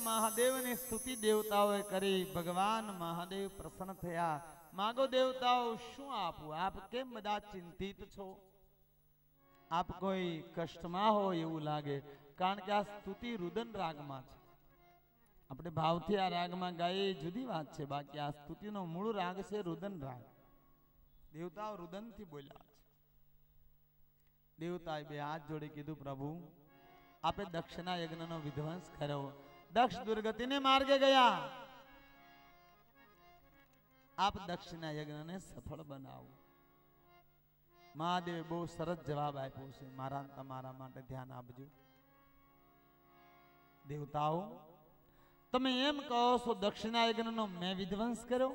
महादेव ने स्तुति देवताओं करी भगवान महादेव प्रसन्न थया मागो देवताओ शू आपू आप केम बदा चिंतित छो आप कोई कष्ट में हो एवं लागे कारण के आ स्तुति रुदन राग में छे अपने भाव थी आ राग में गाये जुदी बात छे बाकी आ स्तुति नो मूल राग से रुदन राग देवताओ रुदन थी बोल्या देवताए बे हाथ जोड़े कीधु प्रभु आपे दक्षिणा यज्ञ नो विध्वंस करो दक्ष दुर्गति ने मार्गे गया आप दक्षिणा यज्ञ ने सफल बनाओ महादेव बहुत सरस जवाब आप्यो छे मारा तमारा माटे ध्यान आपजो देवताओ तमे एम कहो छो दक्षिणा यज्ञ नो मैं विध्वंस करो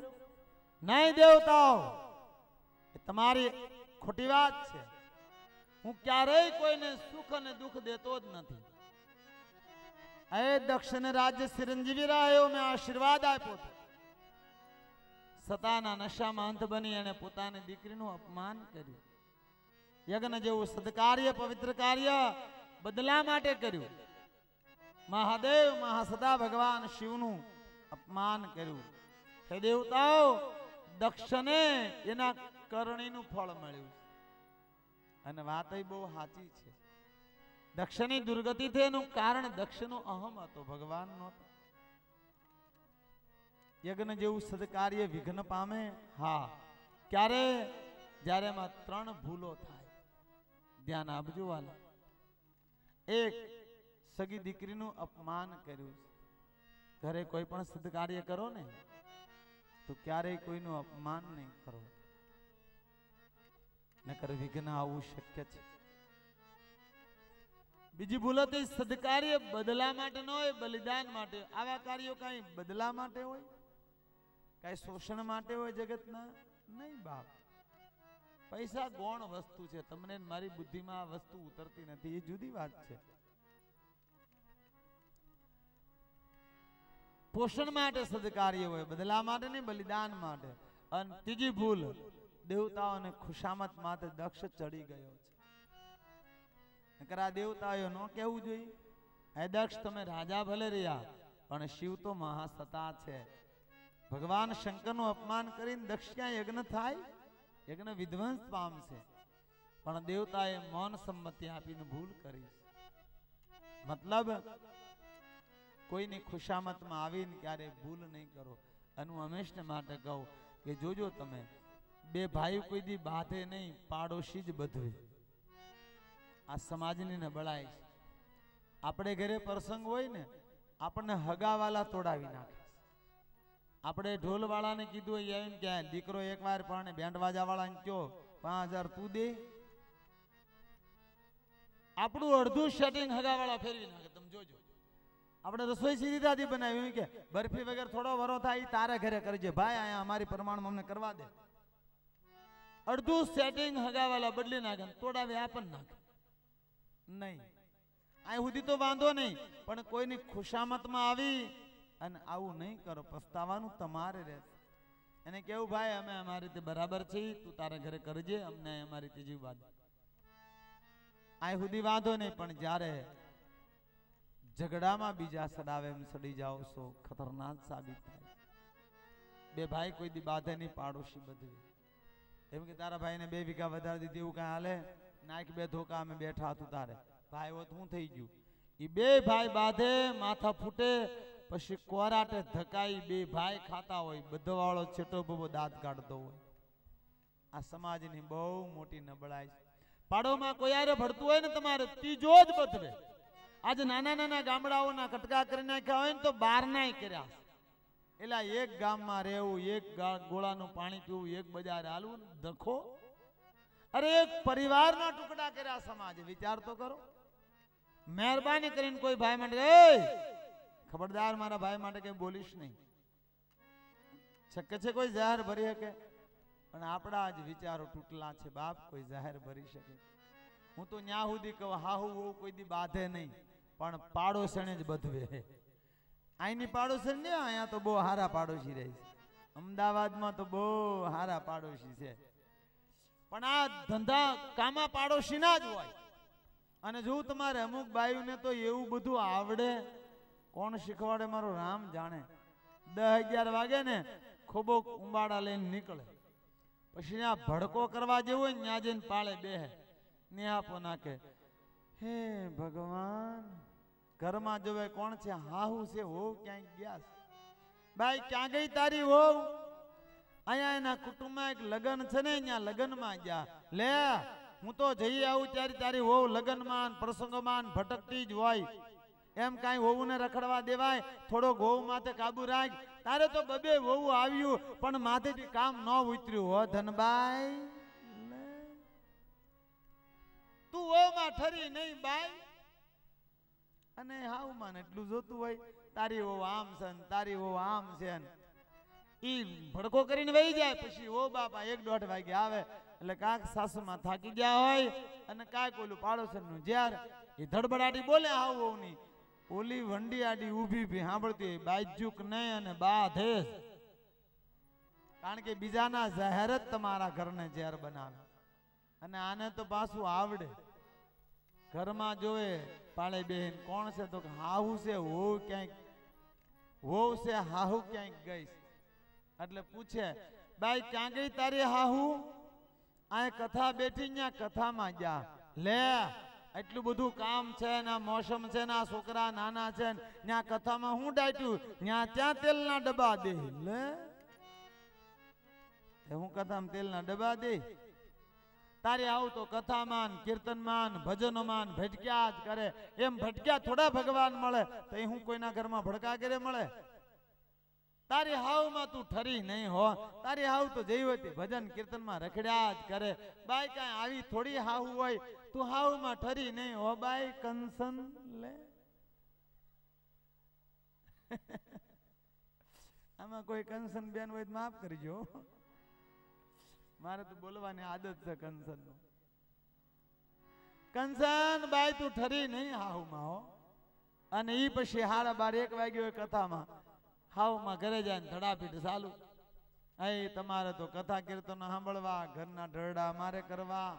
नहीं देवताओ तमारी खोटी बात छे हूँ क्यारेय कोईने सुख अने दुख देतो ज नथी ए दक्षिण राज्य चिरंजीवी रह्यो मैं आशीर्वाद आप्यो तो सताना नशा में अंत बनी एने पोतानी दीकरीनुं अपमान कर्युं यज्ञ जेवुं सत्कार्य पवित्र कार्य बदला माटे कर्युं महादेव महासदा भगवान शिवनुं अपमान कर्युं हे देवताओ दक्षने एना करણીનું ફળ મળ્યું અને વાત એ બહુ સાચી છે दक्षनी दुर्गति थे एनु कारण दक्षनो अहम हतो भगवान नहोतो यज्ञ जेवुं सदकार्य विघ्न पामे हाँ क्यारे ज्यारे एमां 3 भूलो थाय ध्यान आपजो वाला एक सगी दीकरीनुं अपमान कर्युं घरे कोई पण सदकार्य करो ने तो क्यारेय कोईनुं अपमान नहीं करो नकर विघ्न आवुं शक्य छे बीजी भूल थी सदकार्य बदला माटे न होय बलिदान माटे आवा कार्यों कई बदला माटे होय कई शोषण माटे होय जगतना नहीं बाप पैसा गौण वस्तु छे तमने मारी बुद्धि में आ वस्तु उतरती नथी ये जुदी बात छे पोषण माटे सदकार्य होय बदला माटे नहीं बलिदान माटे अन तीजी भूल देवताओं ने खुशामत माटे दक्ष चढ़ी गयो छे नकरा देवताओं नो कहू जोईए हे दक्ष तमे राजा भले रह्या पण शिव तो महासता छे भगवान शंकर नु अपमान करीने दक्ष क्या यज्ञ थाय यज्ञ विध्वंस पामशे पण देवताए मौन सम्मति आपीने भूल करी मतलब कोईनी खुशामत में आवीने क्यारे भूल नहीं करो अनु हमेशा माटे कहूं के जोजो तमे बे भाई कोई दी बाधे नहीं पाड़ोशी ज बधवे आ समाजनी नबळाई आपणे घरे प्रसंग होय ने आपणे हगावाला तोड़ावी नाखे आपणे ढोलवाळा ने कीधुं होय आवीने के दीकरो एक वार पण बेंड वाजावाळा ने क्यो 5000 तू दे आपणुं अर्धुं सेटिंग हगावाळा फेरवी नाखे तमे जोजो आपणे रसोई सीधी दादी बनावी के बर्फी वगैरह थोड़ो वरो थाय तारे घरे करजे भाई आया हमारी प्रमाण में अमने करवा दे अर्धुं सेटिंग हगावाला बदली नाखे तोड़ावी आपन नाखे नहीं आ सुधी तो वांधो नहीं पण कोईनी खुशामत में आवी अने आवुं नहीं करो पछतावानुं तमारे रहेशे एने केवुं भाई अमे अमारी रीते बराबर छे तू तारे घरे करजे अमने अमारी रीते जीववा दे आ सुधी वांधो नहीं पण ज्यारे झगड़ा में बीजा सडावे एम सड़ी जाओ सो खतरनाक साबित थाय बे भाई कोई दी बाधे नहीं पाड़ोशी बधवे एम के तारा भाई ने 2 वीघा वधार दीधी एवुं कांई हाले नाक 2 धोका में बैठा तू तारे भाई वो हूँ थी गयु ई 2 भाई बाधे माथा फूटे पछी कोराटे धकाई 2 भाई खाता होय बधवाळो छेटो बबो दांत काढतो होय आ समाजनी बहु मोटी नबळाई पाड़ो में कोई आरे भरतुं होय ने तमारे तीजो ज बधवे आज नाना नाना गामडाओना कटका करी नाख्या होय ने तो 12 नाय कर्या एला एक गाम में रहेवुं एक गोळानुं पाणी पीवुं एक बजार हालवुं धखो અરે એક પરિવારના ટુકડા કર્યા સમાજે, વિચાર તો કરો. મહેરબાની કરીને કોઈ ભાઈ માટે ખબરદાર મારા ભાઈ માટે કઈ બોલીશ નહીં. શક્ય છે કોઈ જાહેર ભરી શકે, પણ આપણા જ વિચારો તૂટલા છે બાપ, કોઈ જાહેર ભરી શકે. હું તો ન્યા સુધી કહું હાહુ કોઈ દી બાંધે નહીં, પણ પાડોશણે જ બધવે. અહીંની પાડોશી ને અહીંયા તો બહુ હારા પાડોશી રહે છે, અમદાવાદમાં તો બહુ હારા પાડોશી છે, પણ આ ધંધા કામા પાડોશી ના જ હોય. અને જો તમારે અમુક બાયુને તો એવું બધું આવડે, કોણ શીખવાડે મારો રામ જાણે. 10-11 વાગે ને ખોબો ઉંબાડા લઈને નીકળે, પછી ત્યાં ભડકો કરવા જેવું હોય ત્યાં જઈને પાળે બેહે, ન્યાપો નાખે. હે ભગવાન, ઘરમાં જોવે કોણ છે, હાહુ છે, હોવ ક્યાંક ગયા છે. ભાઈ ક્યાં ગઈ તારી હોવ? અહીંયા એના કુટુંબમાં એક લગ્ન છે ને, અહીંયા લગ્નમાં ગયા. લે હું તો જઈ આવું ત્યારે તારી હોવ લગ્નમાં પ્રસંગોમાં ભટકતી જ હોય. એમ કાંઈ હોવું ને રખડવા દેવાય? થોડો હોવ માથે કાબુ રાખ. તારે તો બબે હોવું આવ્યું પણ માથેથી કામ ન ઉતર્યું હો ધનબાઈ. તું હોવમાં ઠરી નહીં બાઈ, અને હાવમાં એટલું જોતું હોય તારી હોવ આમ છે ને તારી હોવ આમ છે ને. ઈ ભડકો કરીને વહી જાય, પછી ઓ બાપા 1-1.5 વાગે આવે એટલે કાંક સાસુમાં થાકી ગયા હોય અને કાંઈક ઓલું પાડોશનું જ્યાર એ ધડબડાટી બોલે હાવ હોવની, ઓલી વંડિયાડી ઊભી ભી સાંભળતી હોય બાજુક નહીં અને બાધે. કારણ કે બીજાના જાહેર જ તમારા ઘરને ઝેર બનાવે. અને આને તો પાછું આવડે, ઘરમાં જોવે પાળે બેન કોણ છે તો હાહુ છે, હોવ ક્યાંક હોવ છે, હાહુ ક્યાંક ગઈ. એટલે પૂછે બાઈ ક્યાં ગઈ તારી હાહુ? આ કથા બેઠી ત્યાં કથામાં ગયા. લે એટલું બધું કામ છે ને, મોસમ છે ને, છોકરા નાના છે ને, ત્યાં કથામાં હું ડાટ્યું ત્યાં તેલના ડબ્બા દે. લે હું કથામાં તેલના ડબ્બા દે? તારે આવું તો કથામાન કીર્તનમાન ભજનોમાન ભટક્યા જ કરે. એમ ભટક્યા થોડા ભગવાન મળે, તો હું કોઈના ઘરમાં ભડકા કરે મળે? તારી હાવમાં તું ઠરી નહીં હો. તારી હાવ તો જઈ હતી ભજન કીર્તનમાં રખડ્યા જ કરે. બાઈ કાંઈ આવી થોડી હાવ હોય? તું હાવમાં ઠરી નહીં હો બાઈ. કંસન લે આમાં કોઈ કંસન બેન હોય તો માફ કરજો, મારે તો બોલવાની આદત છે કંસન નું. કંસન બાઈ તું ઠરી નહીં હાવમાં હો. અને ઈ પછી 12:30 વાગ્યો હોય કથામાં, હાવમાં ઘરે જાય ને ધડાપીટ ચાલુ. તમારે તો કથા કીર્તન સાંભળવા, ઘરના ઢરડા મારે કરવા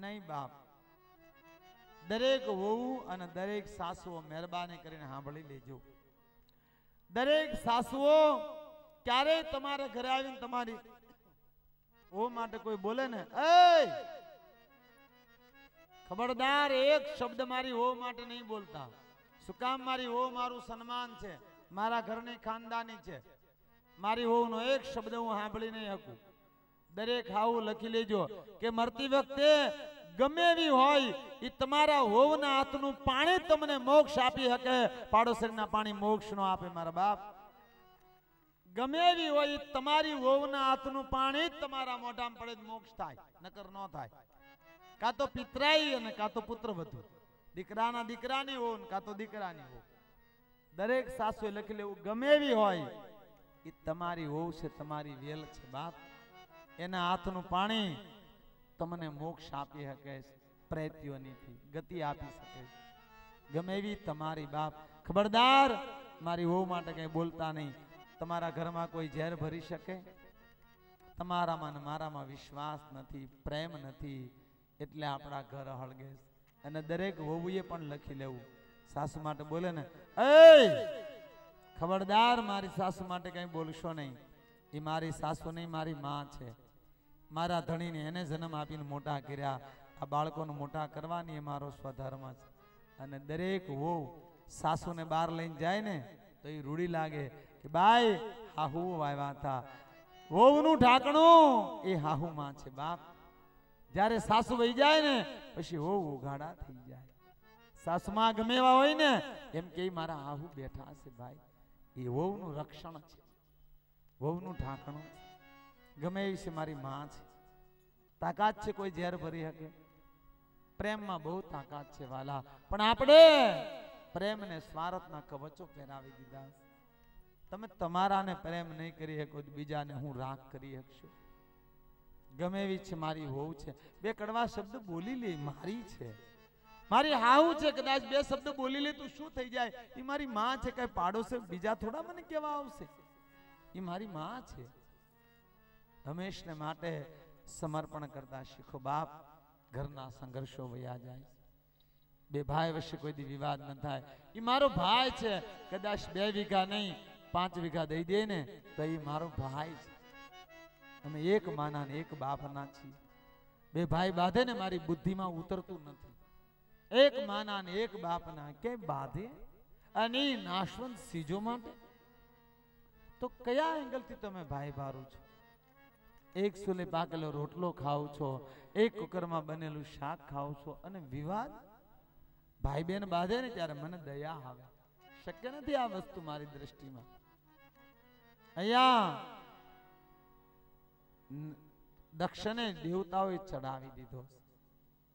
નહીં બાપ. દરેક વહુ અને દરેક સાસુઓ મહેરબાની કરીને સાંભળી લેજો. દરેક સાસુઓ ક્યારેય તમારે ઘરે આવીને તમારી વહુ માટે કોઈ બોલે ને, ખબરદાર એક શબ્દ મારી વહુ માટે નહીં બોલતા. શું કામ? મારી વહુ મારું સન્માન છે, મારા ઘરની ખાનદાની છે. મારી વહુનો એક શબ્દ હું સાંભળી નહીં શકું. દરેક હાવું લખી લેજો કે મરતી વખતે ગમે એવી હોય એ તમારા વહુના હાથનું પાણી તમને મોક્ષ આપી શકે. પાડોશીના પાણી મોક્ષ નો આપે મારા બાપ. ગમે એવી હોય તમારી વહુના હાથનું પાણી તમારા મોઢામાં પડે મોક્ષ થાય, નકર ન થાય. કાં તો પિતરાઈ અને કાં તો પુત્ર વધુ, દીકરાના દીકરાની વહુ કાં તો દીકરાની વહુ. દરેક સાસુએ લખી લેવું ગમે એવી હોય એ તમારી વહુ છે, તમારી વેલ છે બાપ. એના હાથનું પાણી તમને મોક્ષ આપી શકે, પ્રયત્નોની ગતિ આપી શકે. ગમે એવી તમારી બાપ. ખબરદાર મારી વહુ માટે કઈ બોલતા નહીં. તમારા ઘરમાં કોઈ ઝેર ભરી શકે? તમારામાં ને મારામાં વિશ્વાસ નથી, પ્રેમ નથી, એટલે આપણા ઘર હળગે. અને દરેક વહુએ પણ લખી લેવું, સાસુ માટે બોલે ને, ખબરદાર મારી સાસુ માટે કઈ બોલશો નહીં. એ મારી સાસુ નહીં, મારી માં છે. મારા ધણીને એને જન્મ આપીને મોટા કર્યા. આ બાળકોને મોટા કરવાની એ મારો સ્વધર્મ છે. અને દરેક વહુ સાસુને બહાર લઈને જાય ને તો એ રૂડી લાગે કે બાઈ હાહુ આવ્યા હતા. વહુનું ઢાંકણું એ હાહુ માં છે બાપ. જ્યારે સાસુ વહી જાય ને પછી વહુ ઉઘાડા થઈ જાય. સાસુમાં ગમે એવા હોય ને એમ કે મારા હાહુ બેઠા છે ભાઈ. એ વહુનું રક્ષણ છે, વહુનું ઢાંકણું છે. ગમે એવી છે મારી માં છે. તાકાત છે કોઈ ઝેર ભરી શકે? પ્રેમમાં બહુ તાકાત છે વાલા, પણ આપણે પ્રેમને સ્વાર્થના કવચો પહેરાવી દીધા. તમે તમારાને પ્રેમ નહીં કરી શકો, બીજાને હું રાખ કરી શકશો? ગમે એવી છે મારી વહુ છે, બે કડવા શબ્દ બોલી લે, મારી છે, મારી હાહુ છે, કદાચ બે શબ્દ બોલી લે તો શું થઈ જાય? એ મારી માં છે, કઈ પાડોશે બીજા થોડા મને કેવા આવશે? એ મારી માં છે. હંમેશને માટે સમર્પણ કરતા શીખો. બાપ, ઘરના સંઘર્ષો વયા જાય, બે ભાઈ વચ્ચે કોઈ દી વિવાદ ન થાય. એ મારો ભાઈ છે, કદાચ 2 વીઘા નહીં 5 વીઘા દઈ દે ને તો એ મારો ભાઈ છે. અમે એક માના ને એક બાપના છીએ. બે ભાઈ બાંધે ને મારી બુદ્ધિમાં ઉતરતું નથી. એક માના ને એક બાપના કે બાંધે અને નાશવંત સીજો માટે તો કયા એંગલથી તમે ભાઈ ભારો છો? એક સુલે પાકેલો રોટલો ખાવ છો, એક કુકરમાં બનેલું શાક ખાવ છો, અને વિવાદ ભાઈ બેન બાંધે ને ત્યારે મને દયા આવે. શક્ય નથી આ વસ્તુ મારી દ્રષ્ટિમાં. અહીંયા દક્ષને દેવતાઓએ ચડાવી દીધો.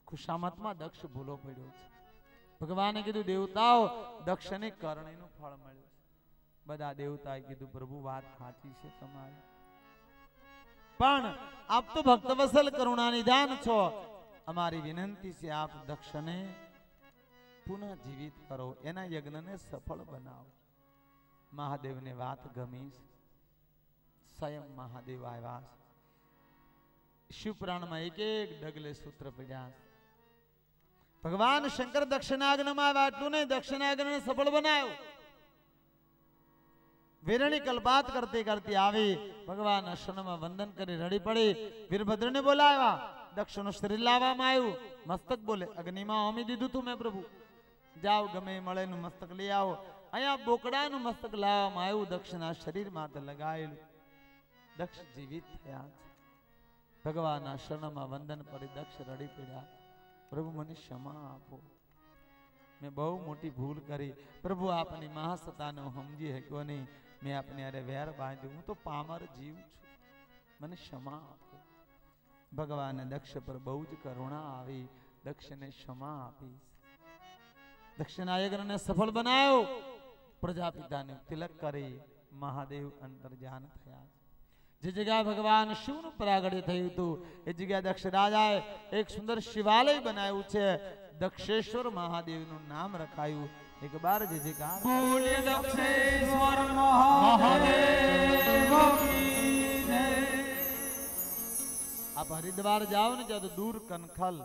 ખુશામતમાં દક્ષ ભૂલો પડ્યો છે. ભગવાને કીધું દેવતાઓ દક્ષને કરણીનું ફળ મળ્યું. બધા દેવતાએ કીધું પ્રભુ વાત સાચી છે તમારી, પણ આપ તો ભક્તવત્સલ કરુણા નિધાન છો. અમારી વિનંતી છે આપ દક્ષને પુનઃ જીવિત કરો, એના યજ્ઞને સફળ બનાવો. મહાદેવને વાત ગમી. સ્વયં મહાદેવ આવ્યા. શિવપુરાણમાં એક એક ડગલે સૂત્ર પડ્યા. ભગવાન શંકર દક્ષિણાગ્નમાં આવ્યા. એટલું નહીં, દક્ષિણાગ્નને સફળ બનાવ્યો. વીરણી કલ્પાત કરતી કરતી આવી ભગવાન આશ્રમમાં વંદન કરી રડી પડી. વીરભદ્રને બોલાવ્યા. દક્ષનું શરીર લાવવામાં આવ્યું. મસ્તક બોલે અગ્નિમાં હોમી દીધું તું મેં પ્રભુ, જાઓ ગમે મળે નું મસ્તક લઈ આવો. અહીંયા બોકડાનું મસ્તક લાવવામાં આવ્યું. દક્ષના શરીર માથે લગાવેલું. દક્ષ જીવિત થયા. ભગવાનના શરણમાં વંદન કરી દક્ષ રડી પડ્યા. પ્રભુ મને ક્ષમા આપો, મેં બહુ મોટી ભૂલ કરી. પ્રભુ આપની મહાસત્તાને સમજી શક્યો નહીં. મેં આપને અરે વેર બાંધ્યું. હું તો પામર જીવ છું, મને ક્ષમા આપો. ભગવાને દક્ષ પર બહુ જ કરુણા આવી. દક્ષને ક્ષમા આપી. દક્ષના યજ્ઞને સફળ બનાવ્યો. પ્રજાપિતાને તિલક કરી મહાદેવ અંતર્જાન થયા. જે જગ્યાએ ભગવાન શિવનું પ્રાગટ્ય થયું હતું એ જગ્યાએ દક્ષ રાજાએ એક સુંદર શિવાલય બનાવ્યું છે. દક્ષેશ્વર મહાદેવનું નામ રખાયું. એક બાર જે જગ્યા બોલે દક્ષેશ્વર મહાદેવ કી જય. આપ હરિદ્વાર જાઓ ને ત્યાં તો દૂર કનખલ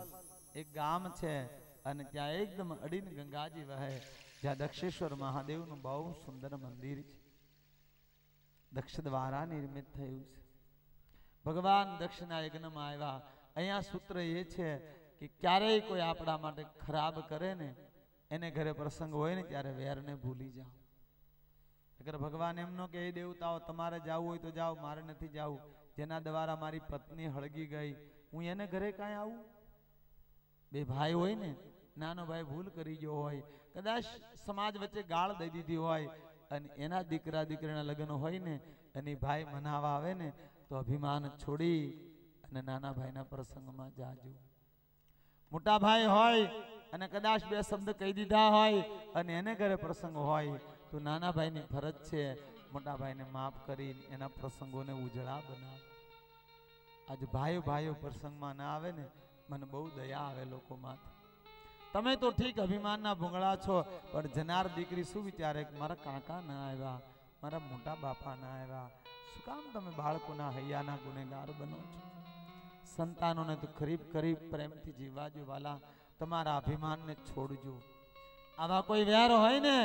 એક ગામ છે, અને ત્યાં એકદમ અડીને ગંગાજી વહે, જ્યાં દક્ષેશ્વર મહાદેવનું બહુ સુંદર મંદિર છે. દક્ષ દ્વારા નિર્મિત થયું છે. ભગવાન દક્ષના યજ્ઞમાં આવ્યા. અહીંયા સૂત્ર એ છે કે ક્યારેય કોઈ આપણા માટે ખરાબ કરે ને, એને ઘરે પ્રસંગ હોય ને ત્યારે વેરને ભૂલી જાઓ. અગર ભગવાન એમનો કે એ દેવતાઓ તમારે જવું હોય તો જાઓ, મારે નથી જવું. જેના દ્વારા મારી પત્ની હળગી ગઈ, હું એને ઘરે કાંઈ આવું? બે ભાઈ હોય ને, નાનો ભાઈ ભૂલ કરી ગયો હોય, કદાચ સમાજ વચ્ચે ગાળ દઈ દીધી હોય, અને એના દીકરા દીકરીના લગ્ન હોય ને, અને ભાઈ મનાવા આવે ને, તો અભિમાન છોડી અને નાના ભાઈના પ્રસંગમાં જાજો. મોટા ભાઈ હોય અને કદાચ બે શબ્દ કહી દીધા હોય અને એને ઘરે પ્રસંગ હોય, તો નાના ભાઈની ફરજ છે મોટા ભાઈને માફ કરી એના પ્રસંગોને ઉજળા બનાવે. આજ ભાઈઓ ભાઈઓ પ્રસંગમાં ના આવે ને, મને બહુ દયા આવે લોકોમાં. તમે તો ઠીક અભિમાનના ભૂંગળા છો, પણ જનાર દીકરી શું વિચારે કે મારા કાકા ના આવ્યા, મારા મોટા બાપા ના આવ્યા. શું કામ તમે બાળકોના હૈયાના ગુનેગાર બનો છો? સંતાનોને તો ખરીબ ખરીબ પ્રેમથી જીવાજો વાલા. તમારા અભિમાનને છોડજો. આવા કોઈ વેર હોય ને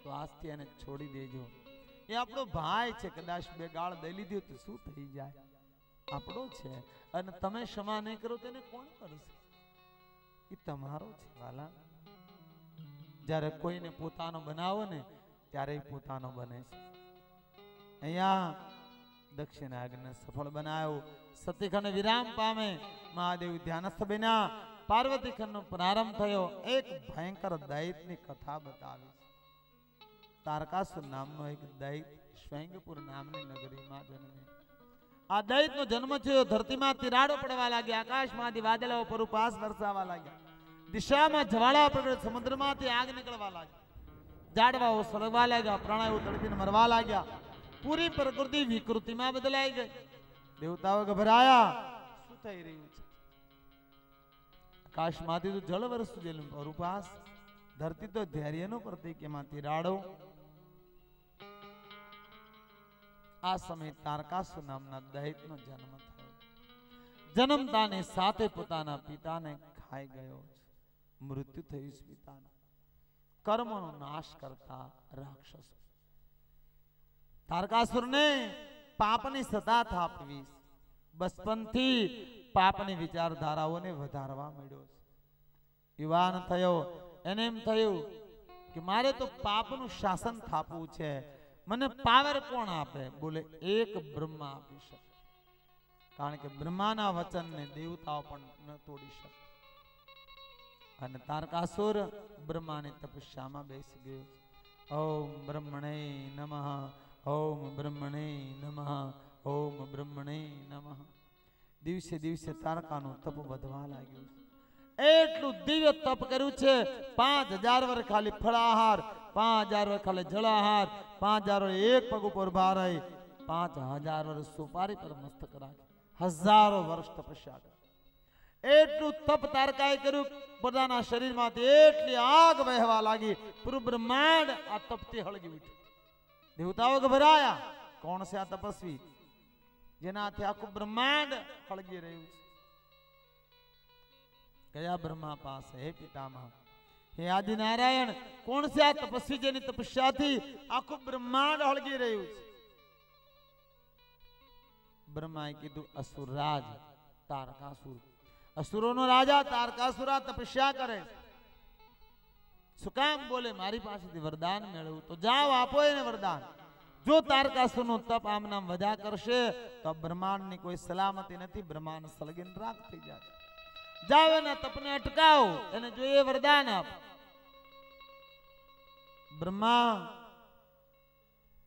તો આજથી એને છોડી દેજો. એ આપણો ભાઈ છે, કદાચ બે ગાળ દઈ લીધી તો શું થઈ જાય? આપણો છે, અને તમે ક્ષમા નહીં કરો તેને કોણ કરશે? એ તમારો છે વાલા. જ્યારે કોઈને પોતાનો બનાવો ને ત્યારે પોતાનો બને છે. અહીંયા દક્ષિણાગ્નિ સફળ બનાવ્યો. સતીખંડ વિરામ પામે. મહાદેવ ધ્યાનસ્થ બન્યા. પાર્વતી ખંડનો પ્રારંભ થયો. એક ભયંકર દૈત્યની કથા બતાવી. તારકાસુર નામનો એક દૈત્ય સ્વયંપુર નામની નગરીમાં જન્મે. આ દૈતનો જન્મ થયો, ધરતીમાં તિરાડો પડવા લાગ્યા, આકાશમાંથી વાદળાઓ પર ઉપહાસ વરસાવા લાગ્યા, દિશામાં જ્વાળા પ્રગટ, સમુદ્રમાંથી આગ નીકળવા લાગી, ઝાડવાઓ સળગવા લાગ્યા, પ્રાણીઓ તડપીને મરવા લાગ્યા, પૂરી પ્રકૃતિ વિકૃતિમાં બદલાઈ ગઈ. દેવતાઓ ગભરાયા, શું થઈ રહ્યું છે? આકાશમાંથી તો જળ વરસતું જેલું પર ઉપહાસ, ધરતી તો ધૈર્યનું પ્રતીક, એમાં તિરાડો. આ સમય તારકાસુર નામના દૈત્યનો જન્મ થયો. જન્મતાની સાથે પોતાના પિતાને ખાઈ ગયો છે. મૃત્યુ થયું છે પિતાના. કર્મનો નાશ કરતા રાક્ષસો. તારકાસુરને પાપની સતા થાપવી, બચપનથી પાપની વિચારધારાઓને વધારવા માંડ્યો છે. યુવાન થયો, એને એમ થયું કે મારે તો પાપનું શાસન થાપવું છે. મને પાવર કોણ આપે? બોલે એક બ્રહ્મા આપી શકે, કારણ કે બ્રહ્માના વચનને દેવતાઓ પણ ન તોડી શકે. અને તારકાસુર બ્રહ્માની તપસ્યામાં બેસી ગયો. ઓમ બ્રહ્મણે નમઃ, ઓમ બ્રહ્મણે નમઃ, ઓમ બ્રહ્મણે નમઃ. દિવસે દિવસે તારકાનું તપ વધવા લાગ્યું. એટલું દિવ્ય તપ કર્યું છે. 5000 વર્ષ ખાલી ફળાહાર, 5000 વર્ષ ખાલી જળાહાર, 5000 વર્ષ એક પગ ઉપર ઉભા રહી, 5000 વર્ષ સુપારી પર મસ્તક રાખે, હજારો વર્ષ તપસ્યા કરી. એટલું તપ તારકાએ કર્યું, પોતાના શરીરમાંથી એટલી આગ વહેવા લાગી, પૂરું બ્રહ્માંડ આ તપથી હળગી ઉઠ્યું. દેવતાઓ ગભરાયા, કોણ છે આ તપસ્વી જેનાથી આખું બ્રહ્માંડ હળગી રહ્યું છે? ગયા બ્રહ્મા પાસે, હે પિતામહ, હે આદિનારાયણ, કોણ છે આ તપસ્વી જેની તપસ્યાથી આખું બ્રહ્માંડ હળગી રહ્યું છે? બ્રહ્માએ કીધું, અસુરરાજ તારકાસુર. અસુરોનો રાજા તારકાસુર આ તપસ્યા કરે. શું કામ? બોલે મારી પાસેથી વરદાન મેળવું. તો જાઓ, આપો એને વરદાન. જો તારકાસુરનું તપ આમ નામ વધ્યા કરશે તો બ્રહ્માંડની કોઈ સલામતી નથી, બ્રહ્માંડ સળગીને રાખ થઈ જાય. જાઓ, એના તપને અટકાવો, એને જોઈએ વરદાન આપ. બ્રહ્મા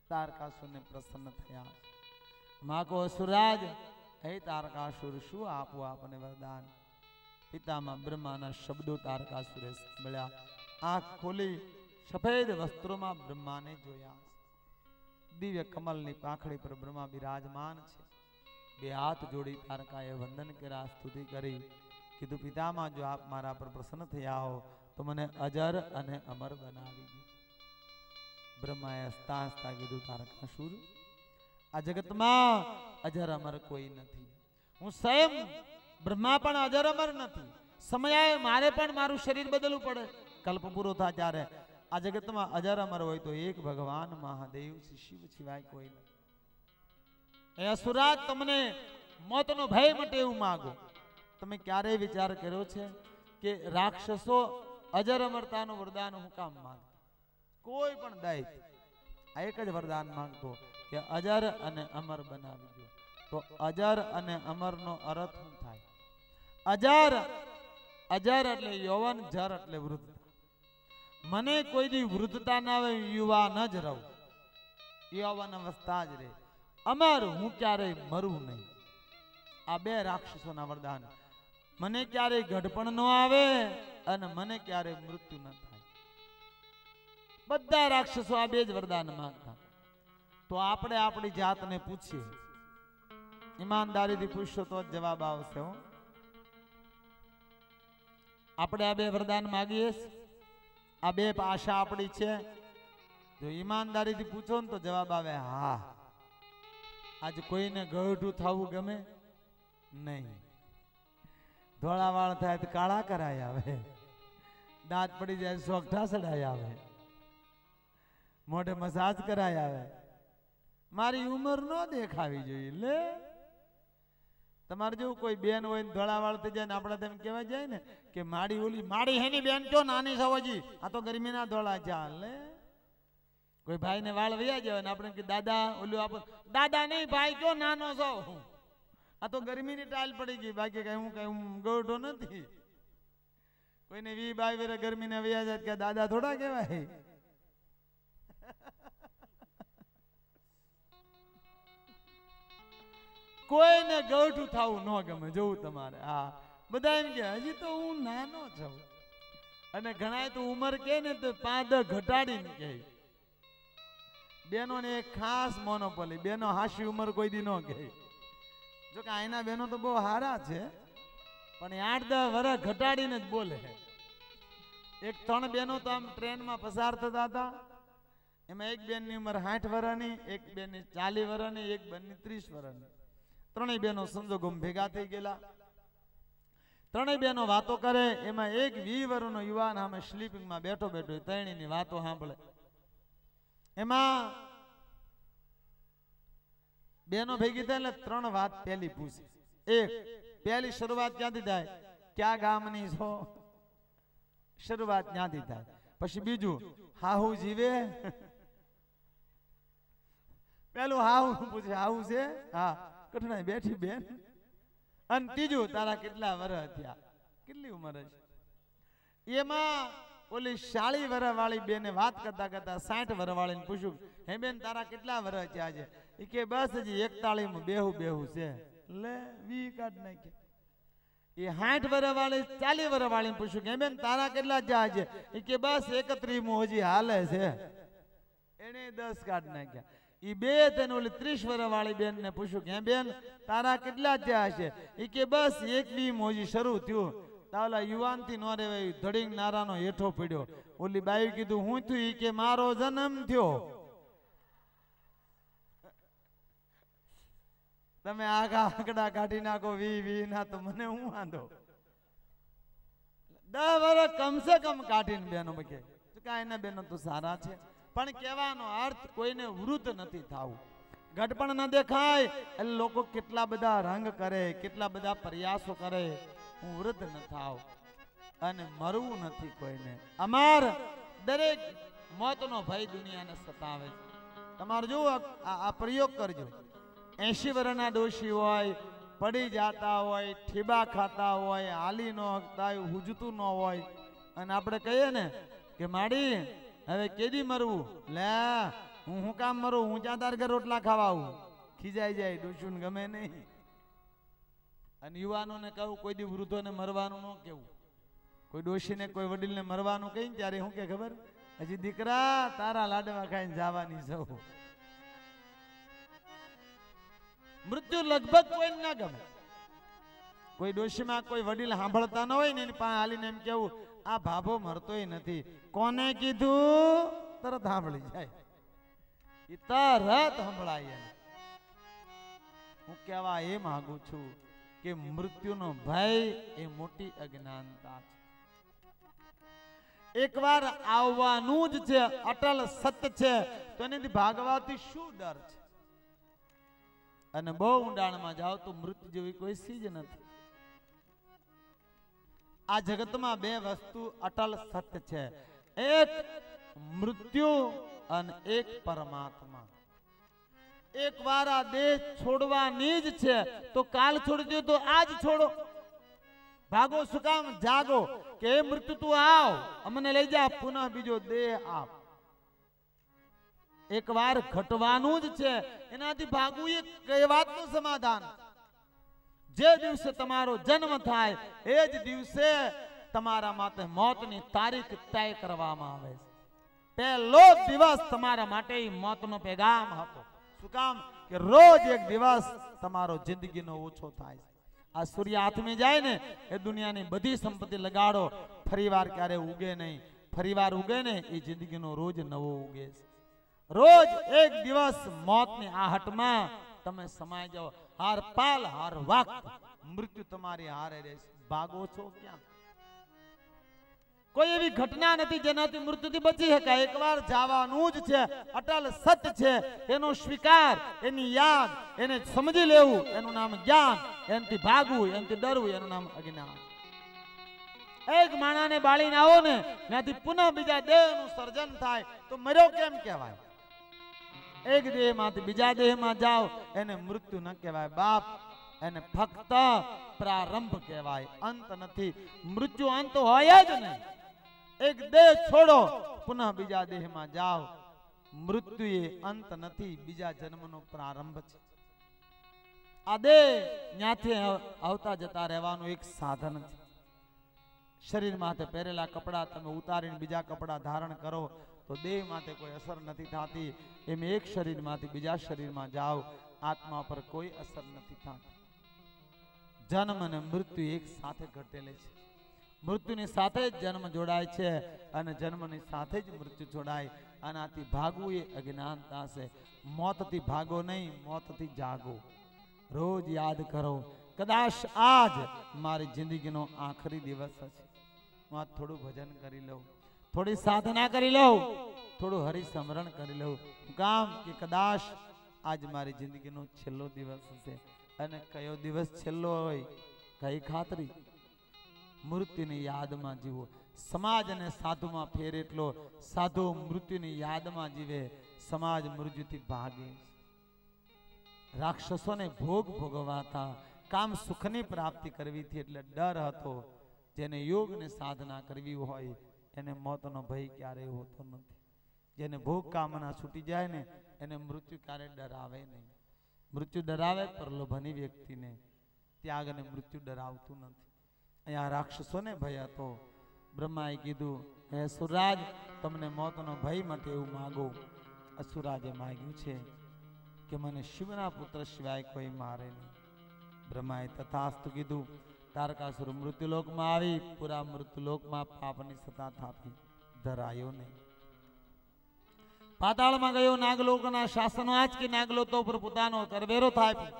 તારકાસુરને પ્રસન્ન થયા. માગો અસુરરાજ, હે તારકાસુર, શું આપું આપને વરદાન? પિતામાં બ્રહ્માના શબ્દો તારકાસુરે સાંભળ્યા. આંખ ખોલી સફેદ વસ્ત્રોમાં બ્રહ્માને જોયા. દિવ્ય કમલની પાંખડી પર બ્રહ્મા બિરાજમાન છે. બે હાથ જોડી તારકાએ વંદન કર્યા, સ્તુતિ કરી. કીધું, પિતામાં જો આપ મારા પર પ્રસન્ન થયા હો તો મને અજર અને અમર બનાવી દો. બ્રહ્માએ હસતા હસતા કીધું, તારકાસુર, આ જગતમાં અજર અમર કોઈ નથી. હું સ્વયં બ્રહ્મા પણ અજર અમર નથી. સમયાએ મારે પણ મારું શરીર બદલવું પડે. કલ્પ પૂરો થાય ત્યારે આ જગતમાં અજર અમર હોય તો એક ભગવાન મહાદેવ શિવ સિવાય કોઈ નથી. એ અસુરાજ, તમને મોતનો ભય મટે એવું માગો. તમે ક્યારેય વિચાર કર્યો છે કે રાક્ષસો અજર અમરતાનું વરદાન હું કામ માંગતા? કોઈ પણ દૈત્ય આ એક જ વરદાન માંગતો કે અજર અને અમર બનાવી દો. તો અજર અને અમરનો અર્થ શું થાય? અજર, અજર એટલે યૌવન, જર એટલે વૃદ્ધતા. મને કોઈ દી વૃદ્ધતા ના આવે, યુવાન જ રહું, યૌવન અવસ્થા જ રહે. અમર, હું ક્યારેય મરું નહીં. આ બે રાક્ષસોના વરદાન. મને ક્યારેય ગઢપણ ન આવે અને મને ક્યારેય મૃત્યુ ન થાય. બધા રાક્ષસો આ બે જ વરદાન માંગતા. તો આપણે આપણી જાતને પૂછીએ, ઈમાનદારીથી પૂછશો તો જ જવાબ આવશે. આપણે આ બે વરદાન માંગીએ, આ બે આશા આપણી છે. જો ઈમાનદારીથી પૂછો ને તો જવાબ આવે હા. આજે કોઈને ગઢું થવું ગમે નહીં. ધોળા વાળ થાય તો કાળા કરાય આવે, દાંત પડી જાય સોગઠા સડાય આવે, મોઢે મસાજ કરાય આવે. મારી ઉંમર ન દેખાવી જોઈએ. લે, તમારે જેવું કોઈ બેન હોય ને ધોળા વાળ થઈ જાય ને આપણે તેમ કહેવાય જાય ને કે માડી ઓલી માડી હેની બેન છો, નાની સવજી, આ તો ગરમીના ધોળા ચાલે. કોઈ ભાઈ ને વાળ વયા જાય ને આપણે કે દાદા, ઓલું આપણે દાદા નહીં ભાઈ કયો નાનો છો, આ તો ગરમીની ટાઈલ પડી ગઈ, બાકી કઈ હું ગોઠો નથી. કોઈને 20-22 વર્ષ ગરમીને વયા જાય કે દાદા થોડા કહેવાય. કોઈને ગૌઠું થવું ન ગમે. જોવું તમારે. હા, બધા એમ કે હજી તો હું નાનો છું. અને ઘણા તો ઉંમર કે ને તો 5 ઘટાડીને કે. બેનો ને એક ખાસ મોનોપોલી. બેનો હાશી ઉંમર કોઈ દી ન કહે. જો કે આઈના બેનો તો બહુ હારા છે, પણ 8-10 વર્ષ ઘટાડીને જ બોલે. એક 3 બેનો તો આમ ટ્રેનમાં પસાર થતા હતા. એમાં એક બેનની ઉંમર 60 વર્ષની, એક બેનની 40 વર્ષની, એક બેનની 30 વર્ષની. 3 બેનો સંજોગોમાં ભેગા થઈ ગયેલા. 3 બેનો વાતો કરે. એમાં એક 20 વર્ષનો યુવાન સામે સ્લીપિંગમાં બેઠો બેઠો ત્રણેયની વાતો સાંભળે. એમાં બેનો ભેગી થાય એટલે 3 વાત પહેલી પૂછે. એક પહેલી શરૂઆત ક્યાંથી થાય? ક્યાં ગામની છો? શરૂઆત ક્યાંથી થાય? પછી બીજું, હાહુ જીવે? પેલું હાહુ પૂછે, હાહુ છે? હા. કઠણાઈ બેઠી બેન. અને ત્રીજું, તારા કેટલા વર્ષ થયા? કેટલી ઉંમર છે? એમાં ઓલી 40 વર્ષ વાળી બેને વાત કરતા કરતા 60 વર્ષ વાળીને પૂછ્યું, હે બેન તારા કેટલા વર્ષ થયા છે? એ કે બસ હજી 41 માં બેહું છે. લે 20 કાઢ નાખે. એ 60 વર્ષ વાળી 40 વર્ષ વાળીને પૂછ્યું, હે બેન તારા કેટલા થયા છે? એ કે બસ 31 માં હજી હાલે છે. એને 10 કાઢ નાખ્યા. એ બે તેને ઓલી 30 વર્ષ વાળી બેન ને પૂછ્યું, હે બેન તારા કેટલા થયા છે? એ કે બસ 21 માં હજી શરૂ થયું. તાવલા યુવાન થી નો રેવાય, ધડીંગ નારાનો હેઠો પડ્યો. ઓલી બાઈ કીધું, હું થયું? ઈ કે મારો જન્મ થયો. તમે આંકડા કાઢી નાખો 20 ના, તો મને હું વાંધો. 10 વર્ષ કમસે કમ કાઢીને બેનો કે એના બેનો તો સારા છે. પણ કહેવાનો અર્થ કોઈને વૃદ્ધ નથી થવું. ઘટપણ ન દેખાય એટલે લોકો કેટલા બધા રંગ કરે, કેટલા બધા પ્રયાસો કરે. હું વૃદ્ધ ન થાવ અને મરવું નથી કોઈને. અમાર દરેક મોતનો ભય દુનિયાને સતાવે છે. તમારે જો આ પ્રયોગ કરજો. 80 વર્ષના ડોશી હોય, પડી જાતા હોય, ઠીબા ખાતા હોય, હાલી ન હકતા હોય, હુજતું ન હોય, અને આપણે કહીએ ને કે માડી હવે કેદી મરવું? લે હું કામ મરું? હું ત્યાં તાર ઘર રોટલા ખાવા આવું. ખીજાઈ જાય. ડોશીને ગમે નહીં. અને યુવાનોને કહું, કોઈ દી વૃદ્ધોને મરવાનું ન કેવું. કોઈ ડોશીને કોઈ વડીલને મરવાનું કહીને ત્યારે હું કે ખબર? હજી દીકરા તારા લાડવા ખાઈને જવાની સૌ. મૃત્યુ લગભગ કોઈને ના ગમે. કોઈ ડોશીમાં કોઈ વડીલ સાંભળતા ન હોય ને એની પાસે હાલીને એમ કેવું, આ ભાભો મરતોય નથી. કોને કીધું? તરત સાંભળી જાય. એ તરત સંભળાય. હું કહેવા એ માંગુ છું કે મૃત્યુનો ભય એ મોટી અજ્ઞાનતા છે. એકવાર આવવાનું જ છે, અટલ સત્ય છે, તો એનાથી ભાગવાથી શું ડર છે? અને બહુ ઊંડાણમાં જાઓ તો મૃત્યુ જેવી કોઈ ચીજ નથી. આ જગતમાં 2 વસ્તુ અટલ સત્ય છે. એક મૃત્યુ અને એક પરમાત્મા. એક વાર આ દેહ છોડવાની જ છે, તો કાલ છોડી દો તો આજ છોડો. ભાગો શું કામ? જાગો કે એ મૃત્યુ તું આવ, અમને લઈ જા, પુનઃ બીજો દેહ આપ. એક વાર ઘટવાનું જ છે, એનાથી ભાગવું એ કઈ વાતનું સમાધાન? જે દિવસે તમારો જન્મ થાય એ જ દિવસે તમારા માટે મોતની તારીખ તય કરવામાં આવે છે. પહેલો દિવસ તમારા માટે મોતનો પેગામ હતો. શું કામ? કે રોજ એક દિવસ તમારો જિંદગીનો ઓછો થાય. આ સૂર્ય હાથમાં જાય ને એ દુનિયાની બધી સંપત્તિ લગાડો, ફરીવાર ક્યારે ઉગે નહીં. ફરીવાર ઉગે ને એ જિંદગીનો રોજ નવો ઉગે છે. રોજ એક દિવસ મોતની આહટમાં તમે સમાઈ જાઓ. હર પાલ હર વખત મૃત્યુ તમારી હારે રહેશે. ભાગો છો ક્યાં? કોઈ એવી ઘટના નથી જેનાથી મૃત્યુથી બચી શકાય. એકવાર જવાનું જ છે. અટલ સત્ય છે. એનો સ્વીકાર, એની યાદ, એને સમજી લેવું, એનું નામ જ્ઞાન. એનાથી ભાગવું, એનાથી ડરવું, એનું નામ અજ્ઞાન. એક માણાને બાળીને આવો ને ત્યાંથી પુનઃ બીજા દેહનું સર્જન થાય તો મર્યો કેમ કહેવાય? એક દેહમાંથી બીજા દેહમાં જાઓ એને મૃત્યુ ન કહેવાય બાપ, એને ફક્ત પ્રારંભ કહેવાય, અંત નથી. મૃત્યુ અંત હોય જ નહીં. એક દેહ છોડો, પુનઃ બીજા દેહમાં જાઓ. મૃત્યુ એ અંત નથી, બીજા જન્મનો પ્રારંભ છે. આ દેહ ન્યાથી આવતા જતા રહેવાનું એક સાધન છે. શરીર માથે પહેરેલા કપડા તમે ઉતારીને બીજા કપડા ધારણ કરો તો દેહ માથે કોઈ અસર નથી થતી. એમ એક શરીરમાંથી બીજા શરીરમાં જાઓ, આત્મા પર કોઈ અસર નથી થતી. જન્મ અને મૃત્યુ એક સાથે ઘટેલે છે. મૃત્યુની સાથે જ જન્મ જોડાય છે અને જન્મની સાથે જ મૃત્યુ જોડાય. આનાથી ભાગવું એ અજ્ઞાનતા છે. મોતથી ભાગો નહીં, મોતથી જાગો. રોજ યાદ કરો, કદાચ આજ મારી જિંદગીનો આખરી દિવસ હશે. હું આજ થોડું ભજન કરી લઉં, થોડી સાધના કરી લઉં, થોડું હરિસ્મરણ કરી લઉં. કામ કે કદાચ આજ મારી જિંદગીનો છેલ્લો દિવસ હશે. અને કયો દિવસ છેલ્લો હોય કઈ ખાતરી? મૃત્યુની યાદમાં જીવો. સમાજ અને સાધુમાં ફેર એટલો, સાધુ મૃત્યુની યાદમાં જીવે, સમાજ મૃત્યુથી ભાગે. રાક્ષસોને ભોગ ભોગવાતા, કામ સુખની પ્રાપ્તિ કરવી હતી એટલે ડર હતો. જેને યોગને સાધના કરવી હોય એને મોતનો ભય ક્યારેય હોતો નથી. જેને ભોગ કામના છૂટી જાય ને એને મૃત્યુ ક્યારે ડરાવે નહીં. મૃત્યુ ડરાવે પ્રલોભની વ્યક્તિને, ત્યાગ અને મૃત્યુ ડરાવતું નથી. અહીંયા રાક્ષસોને ભય હતો. બ્રહ્માએ કીધું, હે અસુરરાજ, તમને મોતનો ભય માટે એવું માગો. અસુરરાજે માગ્યું છે કે મને શિવના પુત્ર સિવાય કોઈ મારે નહીં. બ્રહ્માએ તથાસ્તુ કીધું. તારકાસુર મૃત્યુલોકમાં આવી, પૂરા મૃત્યુલોકમાં પાપની સત્તા થાપી, ધરાયો નહીં. પાતાળમાં ગયો, નાગલોકના શાસનો આંચકી નાગલોક પર પોતાનો કરવેરો થાપી,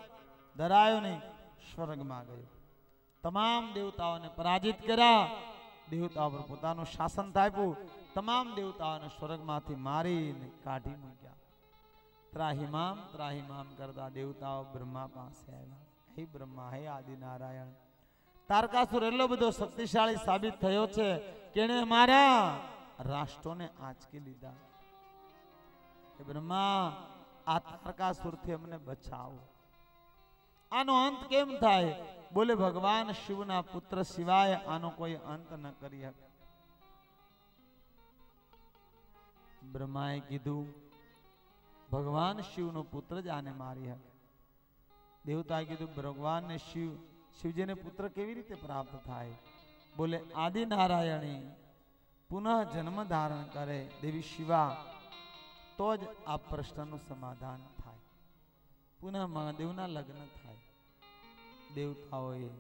ધરાયો નહીં. સ્વર્ગમાં ગયો, તમામ દેવતાઓને પરાજિત કર્યા, દેવતાઓ પર પોતાનું શાસન થાપ્યું. તમામ દેવતાઓને સ્વર્ગમાંથી મારીને કાઢી મૂક્યા. ત્રાહિમામ કરતા દેવતાઓ બ્રહ્મા પાસે આવ્યા. હે બ્રહ્મા, હે આદિનારાયણ, તારકાસુર એટલો બધો શક્તિશાળી સાબિત થયો છે કે એણે મારા રાષ્ટ્રોને આંચકી લીધા. હે બ્રહ્મા, આ તારકાસુરથી અમને બચાવો. આનો અંત કેમ થાય? બોલે, ભગવાન શિવના પુત્ર સિવાય આનો કોઈ અંત ન કરી શકે. બ્રહ્માએ કીધું, ભગવાન શિવનો પુત્ર જ આને મારી શકે. દેવતાએ કીધું, ભગવાનને શિવજીને પુત્ર કેવી રીતે પ્રાપ્ત થાય? બોલે, આદિ નારાયણી પુનઃ જન્મ ધારણ કરે દેવી શિવા, તો જ આ પ્રશ્નનું સમાધાન થાય. પુનઃ મહાદેવના લગ્ન થાય. દેવતાઓએ,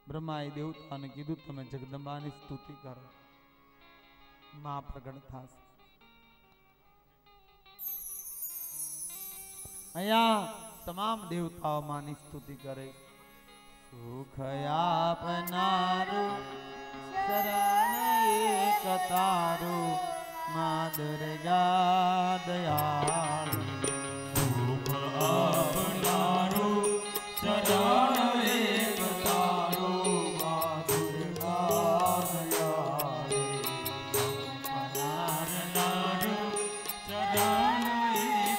બ્રહ્માએ દેવતાઓને કીધું, તમે જગદંબાની સ્તુતિ કરો, માં પ્રગટ થશે. અહીંયા તમામ દેવતાઓ માની સ્તુતિ કરે. સુખ આપનારું શરણ એક તારું, મા દુર્ગા દયાળુ. સુખ આપનારું શરણ એક તારું, મા દુર્ગા દયાળુ. આપનારું શરણ એક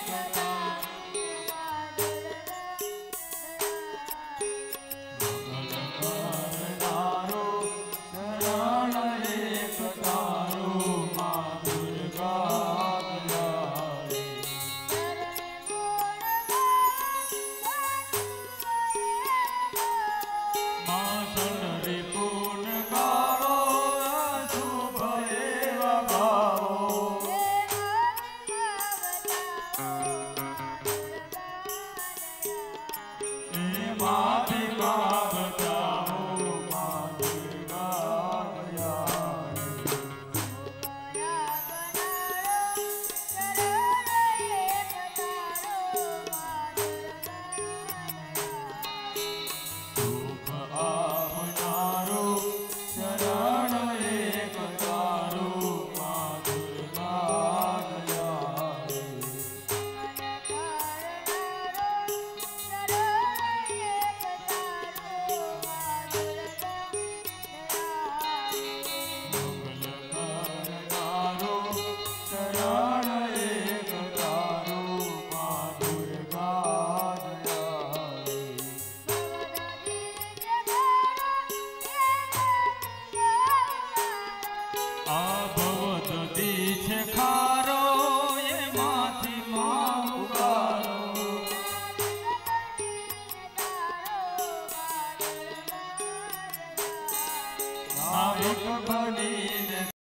ભાવિક બનીને